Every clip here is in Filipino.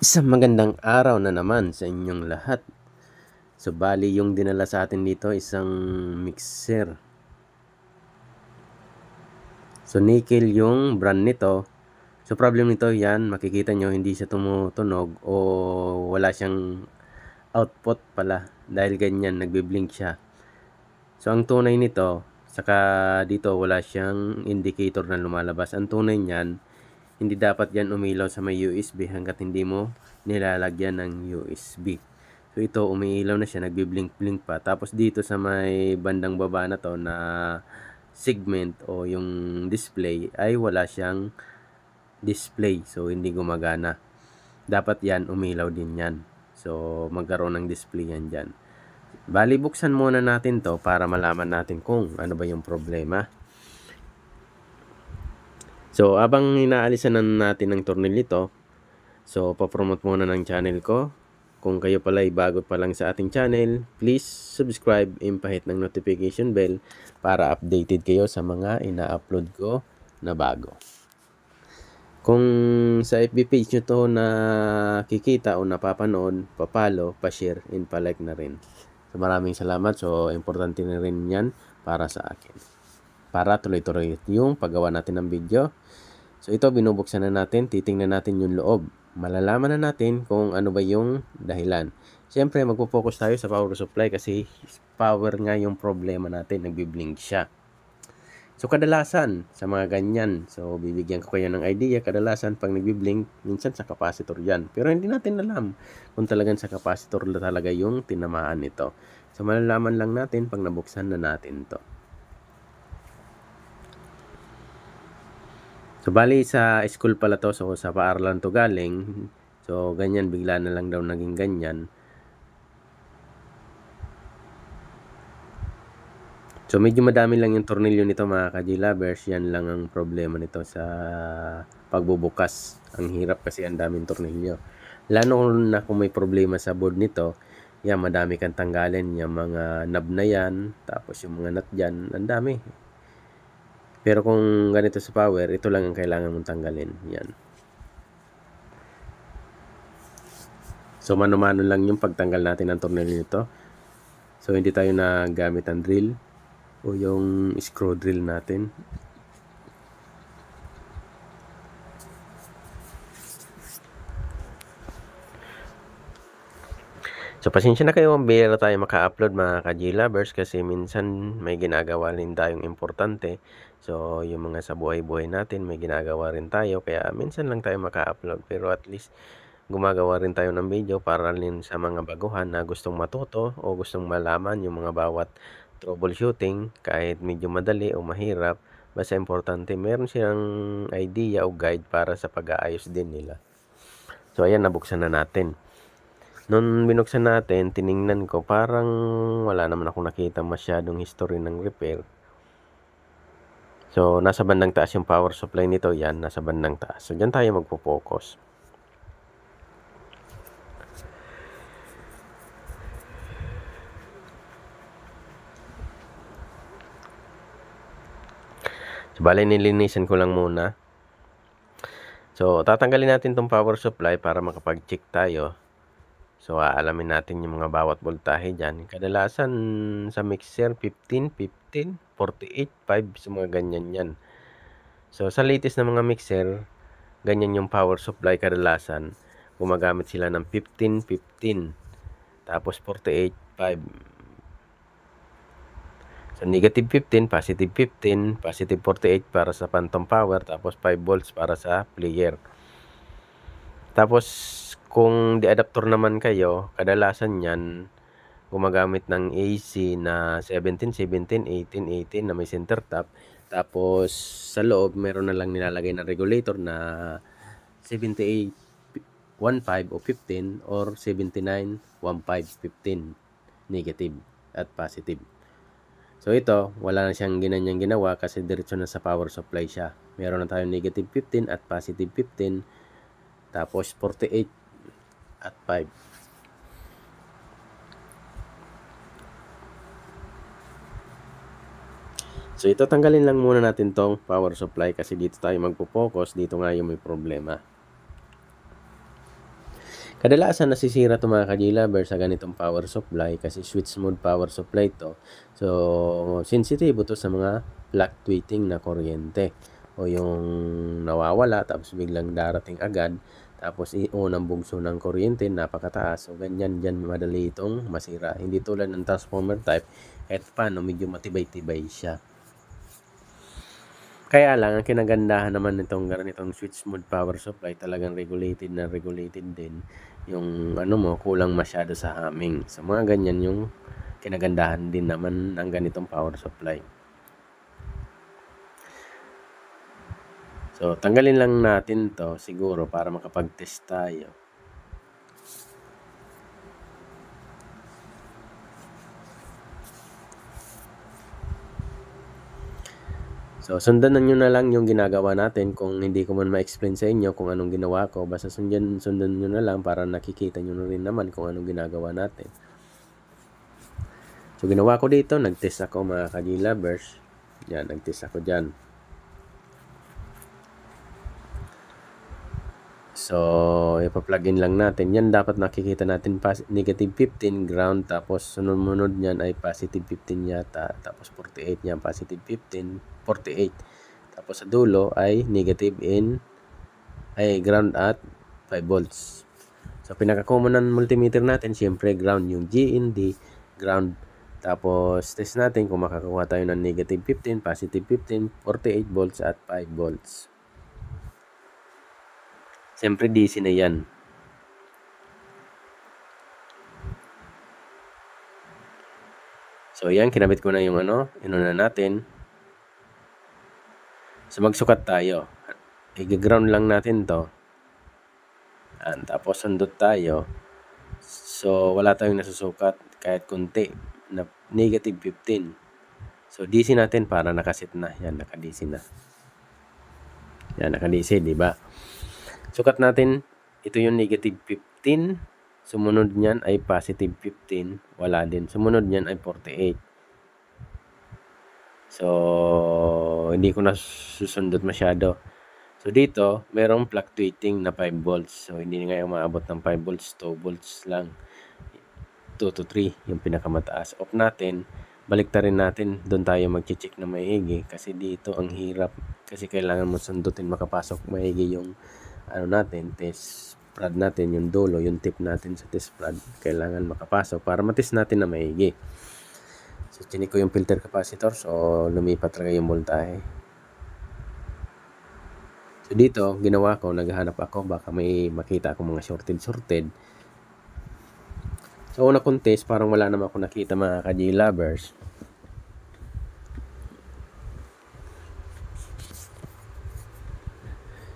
Isang magandang araw na naman sa inyong lahat. So, bali yung dinala sa atin dito isang mixer. So, nickel yung brand nito. So, problem nito yan, makikita nyo hindi siya tumutunog o wala siyang output pala. Dahil ganyan, nagbe-blink siya. So, ang tunay nito, saka dito wala siyang indicator na lumalabas. Ang tunay niyan, hindi dapat yan umilaw sa may USB hanggat hindi mo nilalagyan ng USB. So ito umiilaw na siya, nagbi-blink-blink pa. Tapos dito sa may bandang baba na to na segment o yung display ay wala siyang display. So hindi gumagana. Dapat yan umilaw din yan. So magkaroon ng display yan dyan. Bali buksan muna natin to para malaman natin kung ano ba yung problema. So, abang inaalisan natin ng tornilyo, so papromote muna ng channel ko. Kung kayo pala ay bago pa lang sa ating channel, please subscribe and pahit ng notification bell para updated kayo sa mga ina-upload ko na bago. Kung sa FB page nyo to nakikita o napapanood, pa-follow, pa-share, and pa-like na rin. So, maraming salamat. So, importante na rin yan para sa akin. Para tuloy-tuloy yung paggawa natin ng video. So ito binubuksan na natin, titingnan natin yung loob. Malalaman na natin kung ano ba yung dahilan. Siyempre magpo-focus tayo sa power supply kasi power nga yung problema natin, nagbi-blink siya. So kadalasan sa mga ganyan, so bibigyan ko kayo ng idea, kadalasan pag nagbi-blink, minsan sa capacitor yan. Pero hindi natin alam kung talagang sa capacitor talaga yung tinamaan nito. So malalaman lang natin pag nabuksan na natin to. So, bali sa school pala to. So, sa paaralan to galing. So, ganyan. Bigla na lang daw naging ganyan. So, medyo madami lang yung tornilyo nito mga ka-G-lovers. Yan lang ang problema nito sa pagbubukas. Ang hirap kasi ang daming tornilyo. Lalo na kung may problema sa board nito, yan, madami kang tanggalin. Yung mga knob na yan. Tapos yung mga nut dyan. Ang dami. Pero kung ganito sa power, ito lang ang kailangan mong tanggalin. Yan. So, mano-mano lang yung pagtanggal natin ng tornilyo nito. So, hindi tayo nagamit ang drill o yung screw drill natin. So, pasensya na kayo kung bihira tayo maka-upload mga ka-G-lovers kasi minsan may ginagawa rin tayong importante. So, yung mga sa buhay-buhay natin may ginagawa rin tayo kaya minsan lang tayo maka-upload. Pero at least gumagawa rin tayo ng video para rin sa mga baguhan na gustong matuto o gustong malaman yung mga bawat troubleshooting kahit medyo madali o mahirap. Basta importante meron silang idea o guide para sa pag-aayos din nila. So, ayan, nabuksan na natin. Nung binuksan natin, tiningnan ko, parang wala naman ako nakita masyadong history ng repair. So, nasa bandang taas yung power supply nito. Yan, nasa bandang taas. So, dyan tayo magpo-focus. So, bali nilinisan ko lang muna. So, tatanggalin natin tong power supply para makapag-check tayo. So, aalamin natin yung mga bawat voltahe dyan. Kadalasan sa mixer, 15, 15, 48, 5, sa mga ganyan yan. So, sa latest na mga mixer, ganyan yung power supply kadalasan. Gumagamit sila ng 15, 15. Tapos 48, 5. So, negative 15, positive 15, positive 48 para sa phantom power. Tapos 5 volts para sa player. Tapos, kung di-adapter naman kayo, kadalasan yan, gumagamit ng AC na 17, 17, 18, 18 na may center tap. Tapos, sa loob, meron na lang nilalagay na regulator na 78, 15 o 15 or 79, 15, 15 negative at positive. So, ito, wala na siyang ginanyang ginawa kasi diretso na sa power supply siya. Meron na tayong negative 15 at positive 15. Tapos 48 at 5. So ito tanggalin lang muna natin tong power supply kasi dito tayo magpo-focus. Dito nga yung may problema. Kadalasan nasisira to mga ka-J-Lover sa ganitong power supply kasi switch mode power supply to. So, sensitive to sa mga fluctuating na kuryente o yung nawawala tapos biglang darating agad tapos unang bugso ng kuryente napakataas. So, ganyan dyan madali itong masira. Hindi tulad ng transformer type kahit paano medyo matibay-tibay siya. Kaya lang, ang kinagandahan naman nitong ganitong switch mode power supply, talagang regulated na regulated din. Yung ano mo, kulang masyado sa humming. So, mga ganyan yung kinagandahan din naman ng ganitong power supply. So, tanggalin lang natin to siguro para makapag-test tayo. So, sundan nyo na lang yung ginagawa natin. Kung hindi ko man ma-explain sa inyo kung anong ginawa ko, basta sundan nyo na lang para nakikita nyo na rin naman kung anong ginagawa natin. So, ginawa ko dito, nag-test ako mga ka-J-Lovers. Yan, nag-test ako dyan. So, ipa-plug in lang natin. Yan dapat nakikita natin negative 15 ground, tapos sunod-munod niyan ay positive 15 yata, tapos 48 niyan, positive 15, 48. Tapos sa dulo ay negative ground at 5 volts. So, pinaka-common ng multimeter natin, syempre ground, yung GND, ground. Tapos, test natin kung makakuha tayo ng negative 15, positive 15, 48 volts at 5 volts. Siyempre DC na yan. So, yan, kinabit ko na yung inuna natin. So, magsukat tayo. I-ground lang natin to. Tapos, sundot tayo. So, wala tayong nasusukat kahit kunti na negative 15. So, DC natin para nakasit na. Yan, naka-DC na. Yan, naka-DC, diba? Sukat natin, ito yung negative 15. Sumunod niyan ay positive 15. Wala din. Sumunod niyan ay 48. So, hindi ko na susundot masyado. So, dito, merong fluctuating na 5 volts. So, hindi nga umaabot ng 5 volts. 2 volts lang. 2 to 3 yung pinakamataas. Off natin. Baliktarin natin. Doon tayo mag-check na maigi. Kasi dito, ang hirap. Kasi kailangan mo sundutin makapasok maigi yung natin, test prod natin, yung dulo, yung tip natin sa test prod, kailangan makapasok para matest natin na maigi. So, chinik ko yung filter capacitor, so lumipat talaga yung voltahe. So, dito, ginawa ko, naghahanap ako, baka may makita ako mga shorted. So, una kong test, parang wala naman ako nakita mga ka-J-Lovers.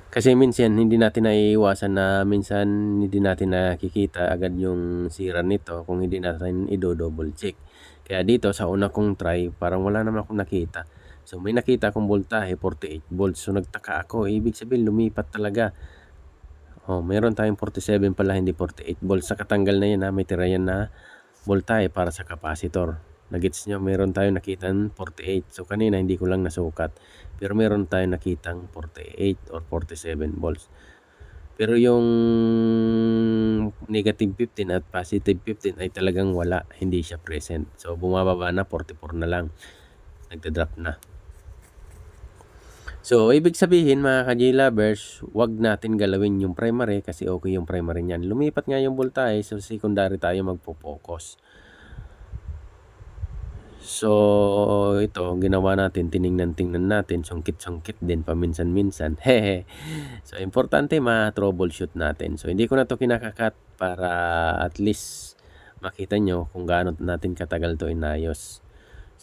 Kasi minsan hindi natin naiiwasan na minsan hindi natin nakikita agad yung sira nito kung hindi natin i-double check. Kaya dito sa una kong try, parang wala naman akong nakita. So may nakita akong voltahe 48 volts. So nagtaka ako, ibig sabihin lumipat talaga. Oh, meron tayong 47 pala, hindi 48 volts. Sa katanggal na yan may tira yan na voltahe para sa capacitor. Nagets nyo, meron tayong nakitang 48. So kanina hindi ko lang nasukat. Pero meron tayong nakitang 48 or 47 volts. Pero yung negative 15 at positive 15 ay talagang wala. Hindi siya present. So bumababa na, 44 na lang. Nagda-drop na. So, ibig sabihin mga ka-J-Lovers, wag natin galawin yung primary kasi okay yung primary niyan. Lumipat nga yung voltahe, so secondary tayo magpo-focus. So, ito, ginawa natin, tiningnan natin, sungkit din paminsan-minsan. Hehe. So, importante ma-troubleshoot natin. So, hindi ko na to kinakakat para at least makita nyo kung gaano natin katagal to inayos.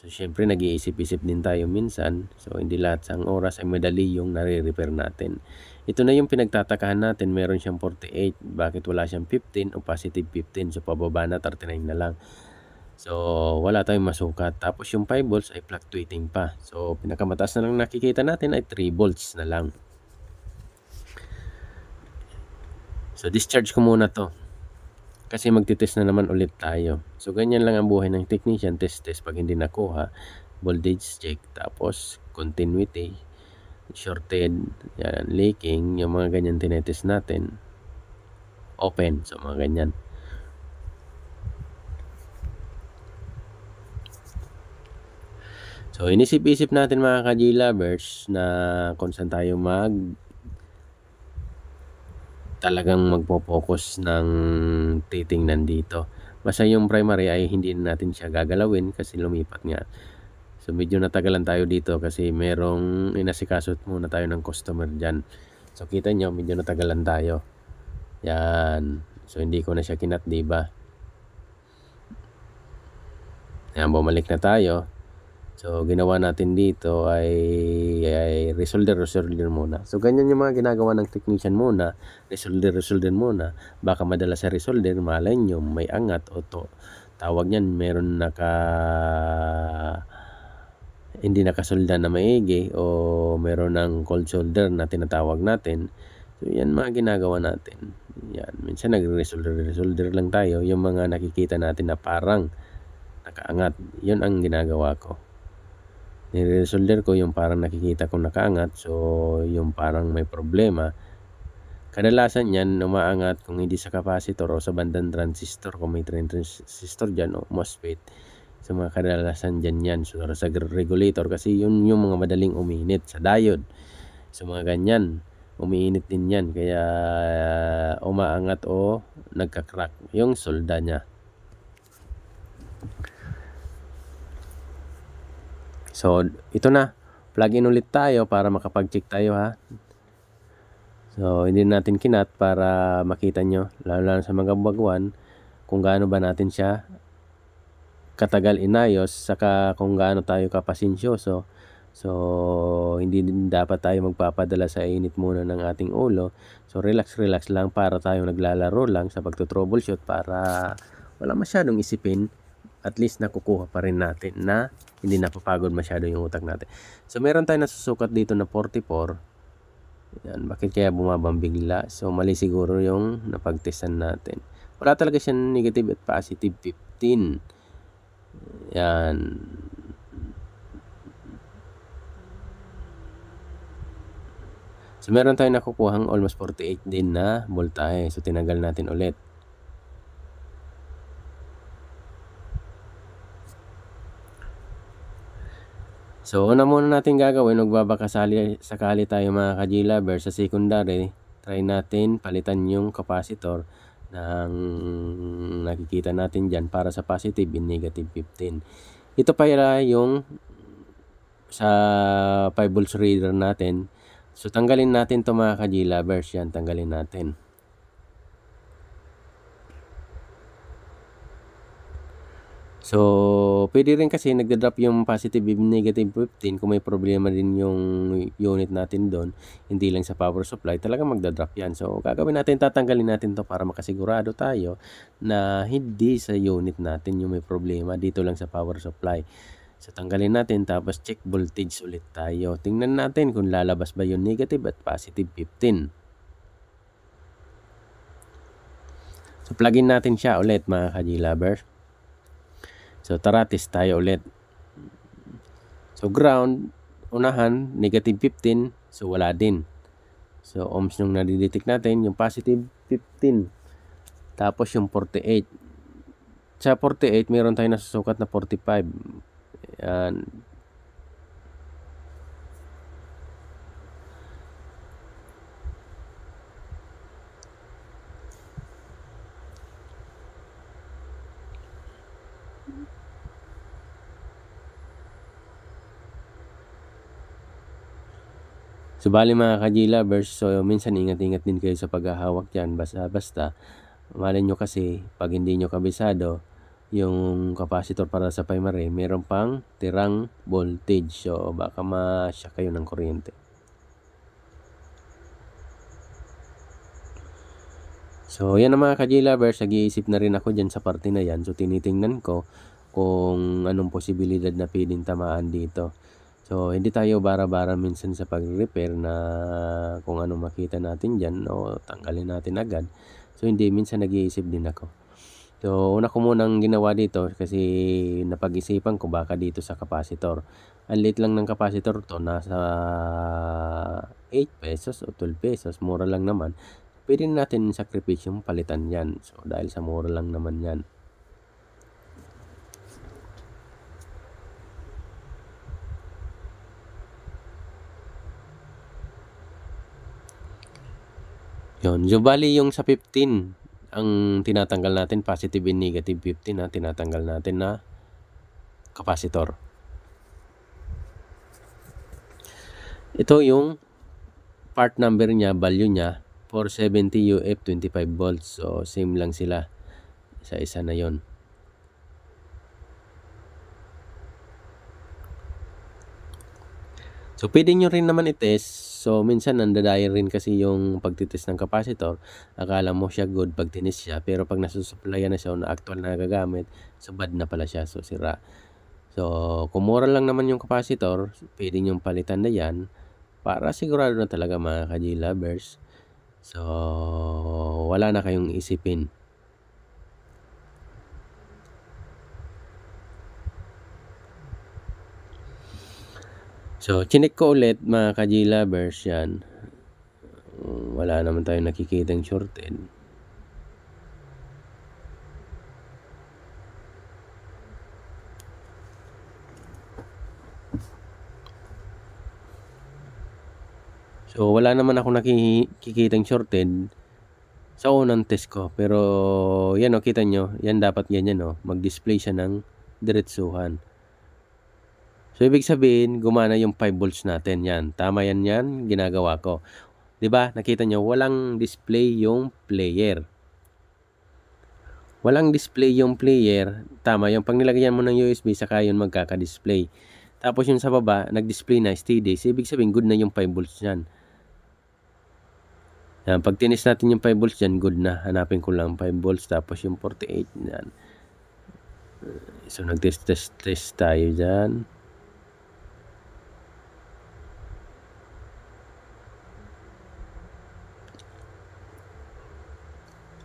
So, syempre, nag-iisip-isip din tayo minsan. So, hindi lahat sa oras ay madali yung nare-repair natin. Ito na yung pinagtatakahan natin. Meron siyang 48. Bakit wala siyang 15 o positive 15? So, pababa na, 39 na lang. So, wala tayong masukat. Tapos, yung 5 volts ay fluctuating pa. So, pinakamataas na lang nakikita natin ay 3 volts na lang. So, discharge ko muna to. Kasi magtitest na naman ulit tayo. So, ganyan lang ang buhay ng technician. Test pag hindi nakuha. Voltage check. Tapos, continuity. Shorted. Yan, leaking. Yung mga ganyan tinetest natin. open. So mga ganyan. So inisip-isip natin mga ka-G-lovers na kung saan tayo talagang magpo-focus ng titingnan dito. Basta yung primary ay hindi natin siya gagalawin kasi lumipat nga. So medyo natagalan tayo dito kasi merong inasikasot muna tayo ng customer dyan. So kita nyo, medyo natagalan tayo. Yan. So hindi ko na siya kinat, diba? Yan, bumalik na tayo. So ginawa natin dito ay resolder muna. So ganyan yung mga ginagawa ng technician muna. Resolder muna. Baka madala sa resolder, malay nyo may angat o tawag niyan, meron hindi nakasolda na maigi o meron ng cold solder na tinatawag natin. So yan mga ginagawa natin. Yan, minsan nagre-resolder lang tayo. Yung mga nakikita natin na parang nakaangat, yun ang ginagawa ko. Nire-resolder ko yung parang nakikita kong nakaangat. So yung parang may problema. Kadalasan yan umaangat kung hindi sa capacitor o sa bandang transistor. Kung may transistor dyan o MOSFET, so mga kadalasan dyan yan. So sa regulator kasi yun yung mga madaling uminit sa diode. So mga ganyan, umiinit din yan. Kaya umaangat o nagka-crack yung solda nya. So ito na, plug in ulit tayo para makapag-check tayo ha. So hindi natin kinat para makita nyo, lalo sa mga bagwan, kung gaano ba natin siya katagal inayos, saka kung gaano tayo kapasensyoso. So hindi din dapat tayo magpapadala sa init muna ng ating ulo. So relax lang para tayo naglalaro lang sa pagto-troubleshoot para wala masyadong isipin. At least nakukuha pa rin natin na hindi napapagod masyado yung utak natin. So meron tayo nasusukat dito na 44. Yan, bakit kaya bumabang bigla? So mali siguro yung napagtestan natin. Wala talaga siyang negative at positive 15. Yan. So meron tayong nakukuhang almost 48 din na voltahe. So tinanggal natin ulit. So una muna natin gagawin, magbabaka sakali tayo mga ka-G-lover sa secondary, try natin palitan yung capacitor ng nakikita natin dyan para sa positive and negative 15. Ito pa yung sa 5 volts reader natin. So tanggalin natin to mga ka-G-lovers, yan, tanggalin natin. So, pwede rin kasi nagda-drop yung positive and negative 15 kung may problema din yung unit natin doon, hindi lang sa power supply, talagang magda-drop yan. So, gagawin natin, tatanggalin natin to para makasigurado tayo na hindi sa unit natin yung may problema, dito lang sa power supply. So, tanggalin natin, tapos check voltage ulit tayo. Tingnan natin kung lalabas ba yung negative at positive 15. So, plug-in natin siya ulit mga ka-G-lovers. So tara, test tayo ulit. So ground, unahan, negative 15. So wala din. So ohms nung nadidetect natin, yung positive 15. Tapos yung 48. Sa 48, meron tayong nasusukat na 45. Yan. So bali mga ka-G-lovers, so minsan ingat-ingat din kayo sa paghahawak dyan. Basta malay nyo kasi pag hindi nyo kabisado yung capacitor para sa primary, meron pang tirang voltage. So baka ma-shock kayo ng kuryente. So yan ang mga ka-G-lovers, nag-iisip na rin ako dyan sa parte na yan. So tinitingnan ko kung anong posibilidad na pwedeng tamaan dito. So hindi tayo bara-bara minsan sa pag-repair na kung anong makita natin dyan o tanggalin natin agad. So hindi, minsan nag-iisip din ako. So una ko munang ginawa dito kasi napag-isipan ko baka dito sa capacitor. Ang liit lang ng capacitor to, nasa 8 pesos o 12 pesos, mura lang naman. pwede natin sakripisyong palitan yan. So dahil sa mura lang naman yan. Yun. So bali yung sa 15, ang tinatanggal natin positive and negative 15 na tinatanggal natin na capacitor. Ito yung part number niya, value niya 470 UF 25 volts. So same lang sila. Isa na yon. So pwede nyo rin naman i-test. So minsan nandadaya rin kasi yung pagtitest ng capacitor. Akala mo siya good pag tinis siya, pero pag nasusupplyan na siya o na actual na nagagamit, so bad na pala siya, so sira. So kung mura lang naman yung capacitor, pwede nyo palitan na yan para sigurado na talaga mga ka-J lovers. So wala na kayong isipin. So chinek ko ulit mga ka-J lovers yan. Wala naman tayong nakikitang shorted. So wala naman ako nakikitang shorted sa unang test ko. Pero yan o, kita nyo, yan dapat ganyan o, mag-display siya ng diretsuhan. So ibig sabihin, gumana yung 5 volts natin. Yan, tama yan, ginagawa ko. 'Di ba? Nakita nyo, walang display yung player. Walang display yung player. Tama, yung pag nilagyan mo ng USB, saka yun magkaka-display. Tapos yung sa baba, nag-display na steady. So ibig sabihin, good na yung 5 volts yan. Yan, pag tinis natin yung 5 volts dyan, good na. Hanapin ko lang 5 volts, tapos yung 48 yan. So nag-test tayo dyan.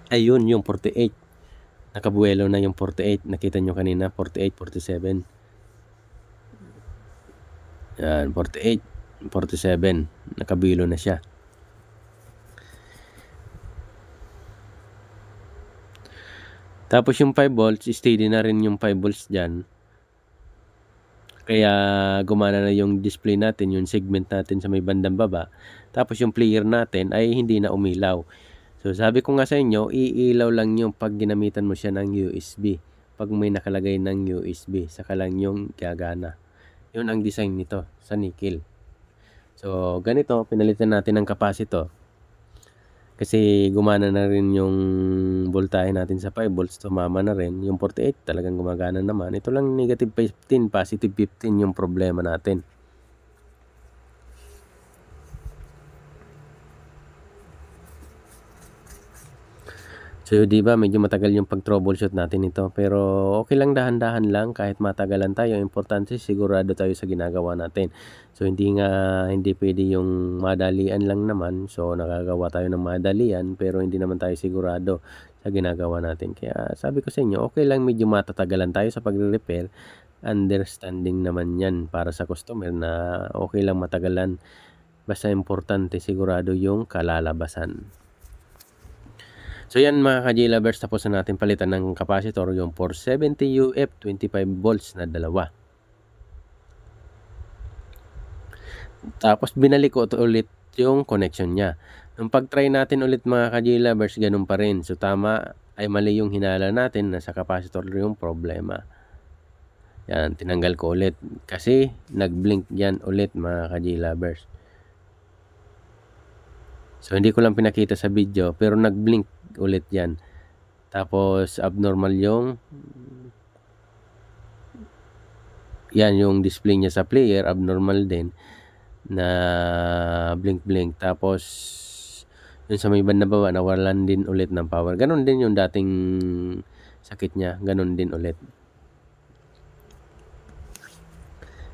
Ayun, yung 48. Nakabuelo na yung 48. Nakita nyo kanina, 48, 47. Yan, 48, 47. Nakabuelo na siya. Tapos yung 5 volts, steady na rin yung 5 volts dyan. Kaya gumana na yung display natin, yung segment natin sa may bandang baba. Tapos yung player natin ay hindi na umilaw. So sabi ko nga sa inyo, iilaw lang yung pag ginamitan mo siya ng USB. Pag may nakalagay ng USB, saka lang yung gagana. Yun ang design nito sa nickel. So ganito, pinalitan natin ng capacitor. Kasi gumana na rin yung voltahe natin sa 5 volts, tumama na rin. Yung 48 talagang gumagana naman. Ito lang negative 15, positive 15 yung problema natin. So di ba medyo matagal yung pag-troubleshoot natin ito, pero okay lang, dahan-dahan lang kahit matagalan tayo. Importante sigurado tayo sa ginagawa natin. So hindi pwede yung madalian lang naman. So nakagawa tayo ng madalian pero hindi naman tayo sigurado sa ginagawa natin. Kaya sabi ko sa inyo, okay lang medyo matatagalan tayo sa pagre-repair. Understanding naman yan para sa customer na okay lang matagalan. Basta importante sigurado yung kalalabasan. So yan mga ka-J lovers, tapos na natin palitan ng capacitor, yung 470 UF 25 volts na dalawa. Tapos binalik ko ulit yung connection niya. Nung pag-try natin ulit mga ka-J lovers, ganun pa rin. So tama, ay mali yung hinala natin, na sa capacitor yung problema. Yan, tinanggal ko ulit kasi nag-blink yan ulit mga ka-J lovers. So hindi ko lang pinakita sa video, pero nag-blink ulit yan. Tapos abnormal yung yung display niya sa player, abnormal din na blink. Tapos yun sa may banda baba, nawalan din ulit ng power. Ganon din yung dating sakit niya, ganon din ulit.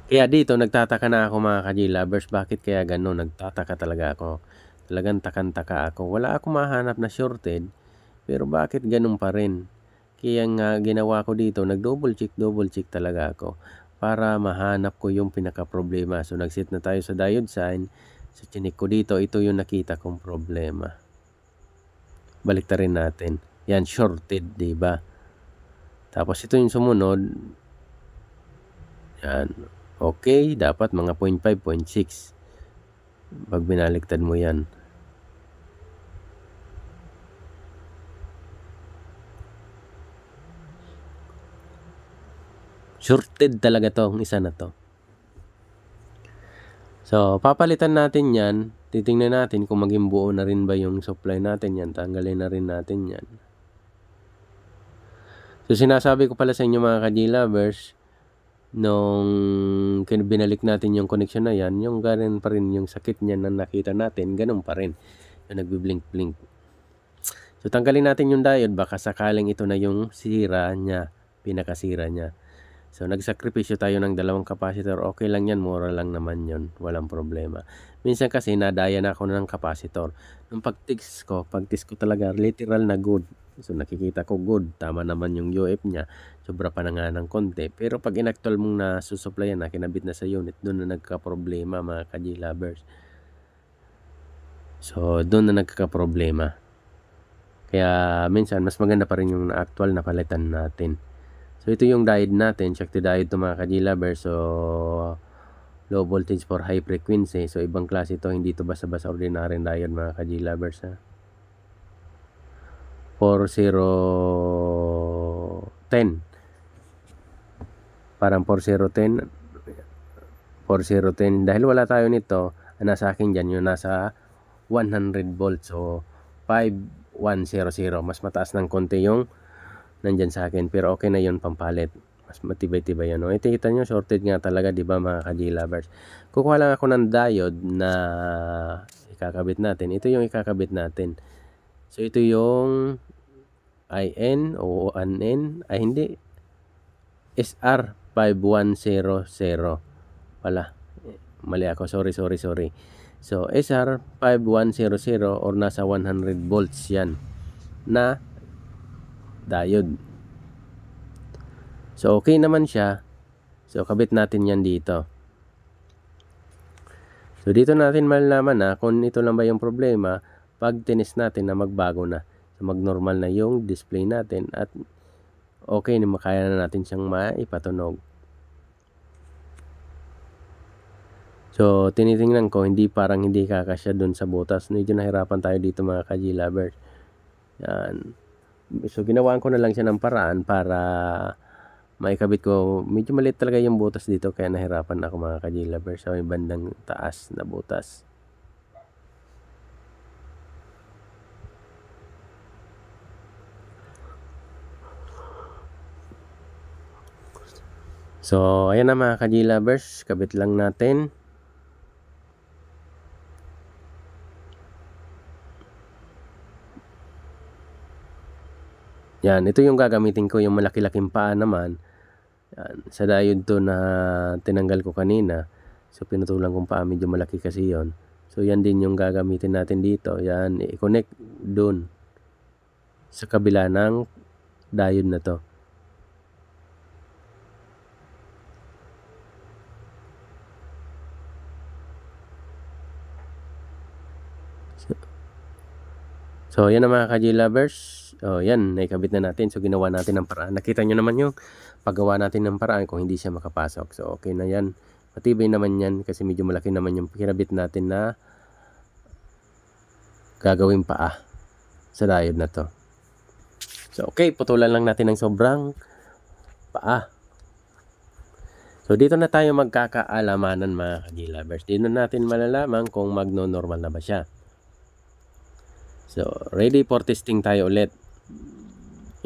Kaya dito nagtataka na ako mga ka-J lovers, bakit kaya ganon? Nagtataka talaga ako. Talagang takang-taka ako. Wala akong mahanap na shorted, pero bakit ganun pa rin? Kaya nga ginawa ko dito, nag-double check talaga ako para mahanap ko yung pinaka-problema. So nag-set na tayo sa diode sign. So chinik ko dito, ito yung nakita kong problema. baliktarin natin. Yan, shorted, di ba? Tapos ito yung sumunod. Yan. Okay, dapat mga 0.5, 0.6. Pag binaliktad mo yan. Shorted talaga tong isa na to. So, papalitan natin yan. Titingnan natin kung maging buo na rin ba yung supply natin yan. Tanggalin na rin natin yan. So, sinasabi ko pala sa inyo mga ka-G-Lovers, nung binalik natin yung connection na yan, yung ganun pa rin yung sakit niya na nakita natin, ganun pa rin. Yung nagbi-blink-blink. So, tanggalin natin yung diode. Baka sakaling ito na yung sira niya, pinakasira niya. So, nagsakripisyo tayo ng 2 capacitor. Okay lang yan. Mura lang naman yon. Walang problema. Minsan kasi, nadaya na ako ng capacitor. Nung pag-test ko talaga, literal na good. So, nakikita ko good. Tama naman yung UF niya. Sobra pa na nga ng konti. Pero pag inactual mong nasusupplyan na, kinabit na sa unit, doon na nagka-problema mga ka-G-Lovers. So, doon na nagka-problema. Kaya, minsan, mas maganda pa rin yung actual na palitan natin. So, ito yung diode natin. Check the diode to mga ka-G-Lovers. So, low voltage for high frequency. So, ibang klase ito. Hindi ito basta-basta ordinary diode mga ka-G-Lovers. 4010. Parang 4010. 4010. Dahil wala tayo nito, nasa akin dyan yung nasa 100 volts. So, 5100. Mas mataas ng konti yung nandyan sa akin, pero okay na yun pampalit. Mas matibay-tibay yan. No? Ito kita nyo, shorted nga talaga, di ba mga ka-G-Lovers? Kukuha lang ako ng diode na ikakabit natin. Ito yung ikakabit natin. So, ito yung IN o NN. Ay, hindi. SR5100 pala. Mali ako. Sorry. So, SR5100 or nasa 100 volts yan na diode. So, okay naman siya. So, kabit natin yan dito. So, dito natin malalaman na kung ito lang ba yung problema pag tinis natin na magbago na. So, mag-normal na yung display natin at okay na makaya na natin siyang maipatunog. So, tinitingnan ko, parang hindi kakasya dun sa butas. Medyo nahirapan tayo dito mga ka-G-Lovers. Yan. So, ginawaan ko na lang siya ng paraan para maikabit ko. Medyo maliit talaga yung butas dito kaya nahirapan ako mga ka-G-Lovers sa may bandang taas na butas. So, ayan na mga ka-G-Lovers. Kabit lang natin. Yan, ito yung gagamitin ko, yung malaki-laking paa naman. Yan, sa diode to na tinanggal ko kanina. So, pinutulan kong paa, medyo malaki kasi yon. So, yan din yung gagamitin natin dito. Yan, i-connect dun sa kabila ng diode na to. So, yan na mga ka-G-Lovers. O, yan, naikabit na natin. So, ginawa natin ng paraan. Nakita nyo naman yung paggawa natin ng paraan kung hindi siya makapasok. So, okay na yan. Matibay naman yan kasi medyo malaki naman yung kinabit natin na gagawin paa sa diode na to. So, okay. Putulan lang natin ng sobrang paa. So, dito na tayo magkakaalamanan mga ka-G-Lovers. Dito natin malalaman kung magno-normal na ba siya. So, ready for testing tayo ulit.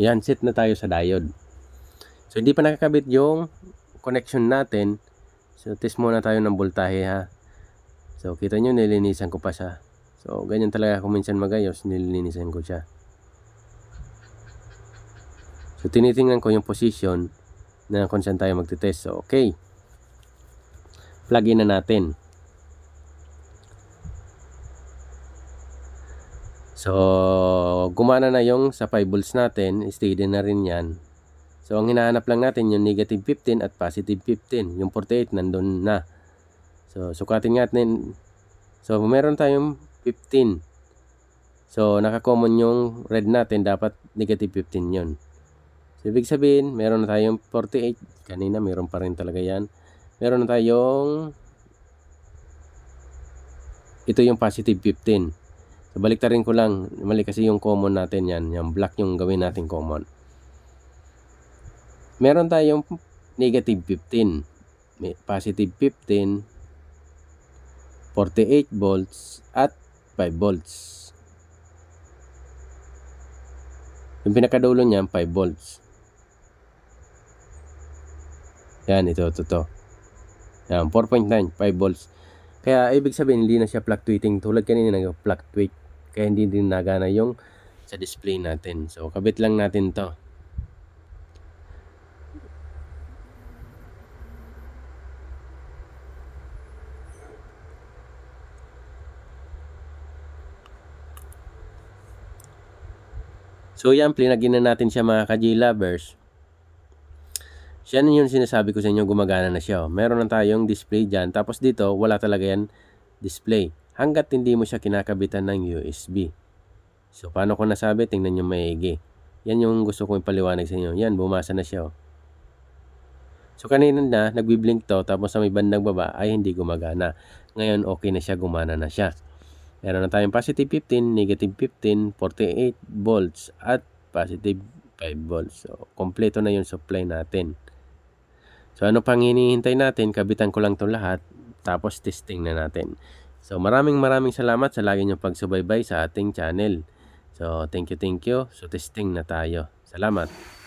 Yan, set na tayo sa diode. So, hindi pa nakakabit yung connection natin. So, test muna tayo ng voltahe ha. So, kita nyo, nilinisan ko pa siya. So, ganyan talaga kung minsan magayos, nilinisan ko siya. So, tinitingnan ko yung position na kung saan tayo magtitest. So, okay. Plug in na natin. So, gumana na yung sa 5 volts natin. Steady na rin yan. So, ang hinahanap lang natin yung negative 15 at positive 15. Yung 48 nandun na. So, sukatin natin. So, meron tayong 15. So, naka-common yung red natin, dapat negative 15 yun. So, ibig sabihin, meron na tayong 48. Kanina, meron pa rin talaga yan. Meron na tayong, ito yung positive 15. So, baliktarin ko lang. Mali kasi yung common natin yan. Yung black yung gawin natin common. Meron tayong negative 15. May positive 15, 48 volts, at 5 volts. Yung pinakadulo niyan, 5 volts. Yan, ito. Yan, 4.9, 5 volts. Kaya, ibig sabihin, hindi na siya fluctuating. Tulad kanina, nag-fluctuate. Kaya, hindi din nagana yung sa display natin. So, kabit lang natin to. So, yan, plinagin na natin siya mga ka-J-lovers. Siya yung sinasabi ko sa inyo, gumagana na siya. Meron na tayong display dyan. Tapos dito, wala talaga yan display. Hanggat hindi mo siya kinakabitan ng USB. So, paano ko nasabi? Tingnan nyo maigi. Yan yung gusto ko ipaliwanag sa inyo. Yan, bumasa na siya. So, kanina na, nagbiblink to. Tapos sa may bandang baba, ay hindi gumagana. Ngayon, okay na siya, gumana na siya. Meron na tayong positive 15, negative 15, 48 volts, at positive 5 volts. So, kompleto na yung supply natin. So, ano pang hinihintay natin? Kabitan ko lang itong lahat. Tapos, testing na natin. So, maraming salamat sa lagi niyong pagsubaybay sa ating channel. So, thank you. So, testing na tayo. Salamat.